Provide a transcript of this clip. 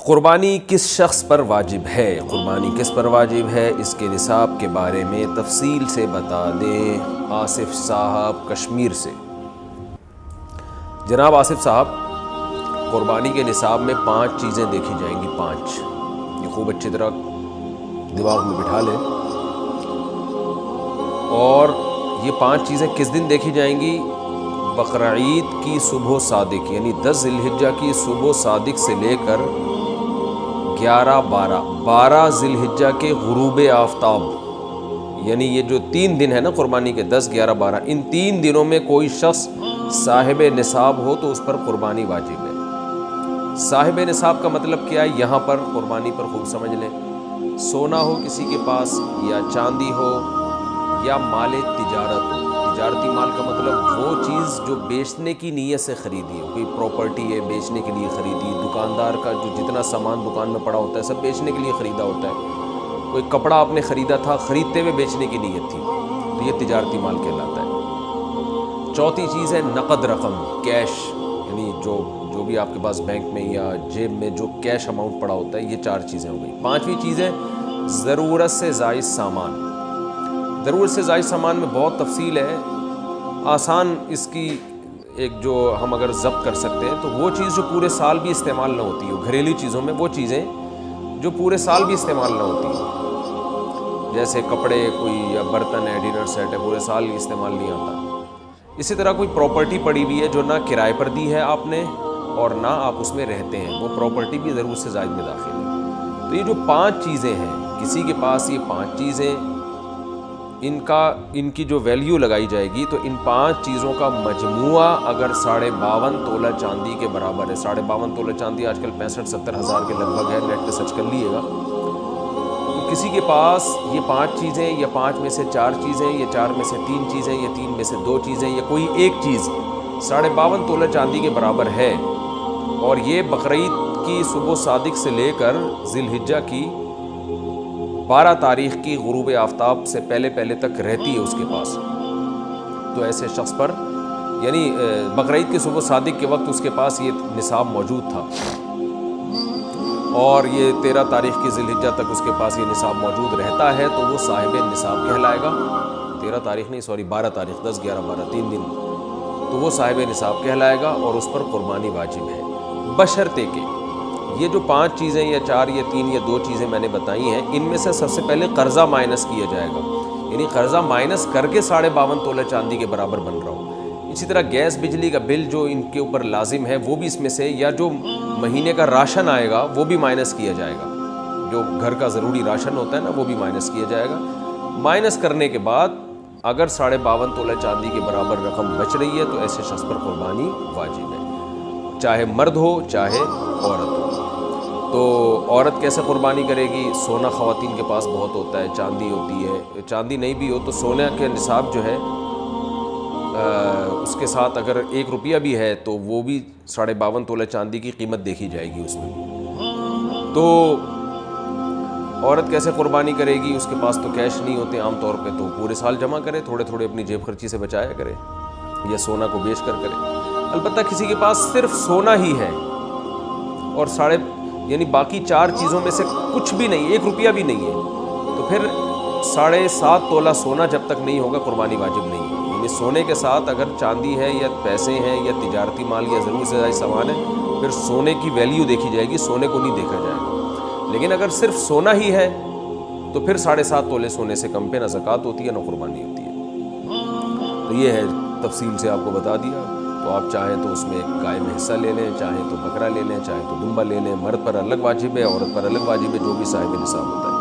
قربانی کس شخص پر واجب ہے؟ قربانی کس پر واجب ہے، اس کے نصاب کے بارے میں تفصیل سے بتا دیں آصف صاحب کشمیر سے۔ جناب آصف صاحب، قربانی کے نصاب میں 5 چیزیں دیکھی جائیں گی، 5، یہ خوب اچھی طرح دماغ میں بٹھا لیں۔ اور یہ 5 چیزیں کس دن دیکھی جائیں گی؟ بقرعید کی صبح صادق، یعنی 10 ذی الحجہ کی صبح صادق سے لے کر 12 ذی الحجہ کے غروب آفتاب، یعنی یہ جو 3 دن ہے نا قربانی کے، 10، 11، 12، ان 3 دنوں میں کوئی شخص صاحب نصاب ہو تو اس پر قربانی واجب ہے۔ صاحب نصاب کا مطلب کیا ہے؟ یہاں پر قربانی پر خوب سمجھ لیں۔ سونا ہو کسی کے پاس، یا چاندی ہو، یا مال تجارت ہو۔ تجارتی مال کا مطلب وہ چیز جو بیچنے کی نیت سے خریدی ہو، کوئی پراپرٹی ہے بیچنے کے لیے خریدی، دکاندار کا جو جتنا سامان دکان میں پڑا ہوتا ہے سب بیچنے کے لیے خریدا ہوتا ہے، کوئی کپڑا آپ نے خریدا تھا، خریدتے ہوئے بیچنے کی نیت تھی، تو یہ تجارتی مال کہلاتا ہے۔ چوتھی چیز ہے نقد رقم، کیش، یعنی جو بھی آپ کے پاس بینک میں یا جیب میں جو کیش اماؤنٹ پڑا ہوتا ہے، یہ 4 چیزیں ہو گئی۔ 5ویں چیز ہے ضرورت سے زائد سامان۔ ضرورت سے زائد سامان میں بہت تفصیل ہے، آسان اس کی ایک جو ہم اگر ضبط کر سکتے ہیں تو وہ چیز جو پورے سال بھی استعمال نہ ہوتی ہو، گھریلو چیزوں میں وہ چیزیں جو پورے سال بھی استعمال نہ ہوتی ہیں، جیسے کپڑے کوئی یا برتن ہے، ڈنر سیٹ ہے، پورے سال استعمال نہیں آتا۔ اسی طرح کوئی پراپرٹی پڑی ہوئی ہے جو نہ کرائے پر دی ہے آپ نے اور نہ آپ اس میں رہتے ہیں، وہ پراپرٹی بھی ضرورت سے زائد میں داخل ہے۔ تو یہ جو 5 چیزیں ہیں، کسی کے پاس یہ 5 چیزیں، ان کی جو ویلیو لگائی جائے گی تو ان 5 چیزوں کا مجموعہ اگر 52.5 تولہ چاندی کے برابر ہے، 52.5 تولہ چاندی آج کل 65-70 ہزار کے لگ بھگ ہے، نیٹ پہ سرچ کر لیے گا، تو کسی کے پاس یہ 5 چیزیں، یا 5 میں سے 4 چیزیں، یا 4 میں سے 3 چیزیں، یا 3 میں سے 2 چیزیں، یا کوئی ایک چیز 52.5 تولہ چاندی کے برابر ہے، اور یہ بقرعید کی صبح صادق سے لے کر ذی الحجہ کی 12 تاریخ کی غروب آفتاب سے پہلے تک رہتی ہے اس کے پاس، تو ایسے شخص پر، یعنی بقرعید کی صبح صادق کے وقت اس کے پاس یہ نصاب موجود تھا، اور یہ 13 تاریخ کی ذی الحجہ تک اس کے پاس یہ نصاب موجود رہتا ہے، تو وہ صاحب نصاب کہلائے گا۔ 13 تاریخ نہیں، 12 تاریخ، 10، 11، 12، 3 دن، تو وہ صاحب نصاب کہلائے گا اور اس پر قربانی واجب ہے، بشرطے کہ یہ جو 5 چیزیں یا 4 یا 3 یا 2 چیزیں میں نے بتائی ہیں، ان میں سے سب سے پہلے قرضہ مائنس کیا جائے گا، یعنی قرضہ مائنس کر کے 52.5 تولہ چاندی کے برابر بن رہا ہو۔ اسی طرح گیس بجلی کا بل جو ان کے اوپر لازم ہے وہ بھی اس میں سے، یا جو مہینے کا راشن آئے گا وہ بھی مائنس کیا جائے گا، جو گھر کا ضروری راشن ہوتا ہے نا وہ بھی مائنس کیا جائے گا۔ مائنس کرنے کے بعد اگر 52.5 تولہ چاندی کے برابر رقم بچ رہی ہے تو ایسے شخص پر قربانی واجب ہے، چاہے مرد ہو چاہے عورت ہو۔ تو عورت کیسے قربانی کرے گی؟ سونا خواتین کے پاس بہت ہوتا ہے، چاندی ہوتی ہے، چاندی نہیں بھی ہو تو سونے کے نصاب جو ہے اس کے ساتھ اگر 1 روپیہ بھی ہے تو وہ بھی 52.5 تولہ چاندی کی قیمت دیکھی جائے گی اس میں۔ تو عورت کیسے قربانی کرے گی؟ اس کے پاس تو کیش نہیں ہوتے عام طور پہ، تو پورے سال جمع کرے، تھوڑے تھوڑے اپنی جیب خرچی سے بچایا کرے، یا سونا کو بیچ کر کرے۔ البتہ کسی کے پاس صرف سونا ہی ہے اور یعنی باقی 4 چیزوں میں سے کچھ بھی نہیں، 1 روپیہ بھی نہیں ہے، تو پھر 7.5 تولہ سونا جب تک نہیں ہوگا قربانی واجب نہیں ہے، یعنی سونے کے ساتھ اگر چاندی ہے یا پیسے ہیں یا تجارتی مال یا ضرورت سے زائد سامان ہے، پھر سونے کی ویلیو دیکھی جائے گی، سونے کو نہیں دیکھا جائے گا۔ لیکن اگر صرف سونا ہی ہے تو پھر 7.5 تولے سونے سے کم پہ نہ زکوٰۃ ہوتی ہے نہ قربانی ہوتی ہے۔ تو یہ ہے، تفصیل سے آپ کو بتا دیا، تو آپ چاہیں تو اس میں ایک گائے میں حصہ لے لیں، چاہیں تو بکرا لے لیں، چاہیں تو دمبا لے لیں۔ مرد پر الگ واجب ہے، عورت پر الگ واجب ہے، جو بھی صاحب نصاب ہوتا ہے۔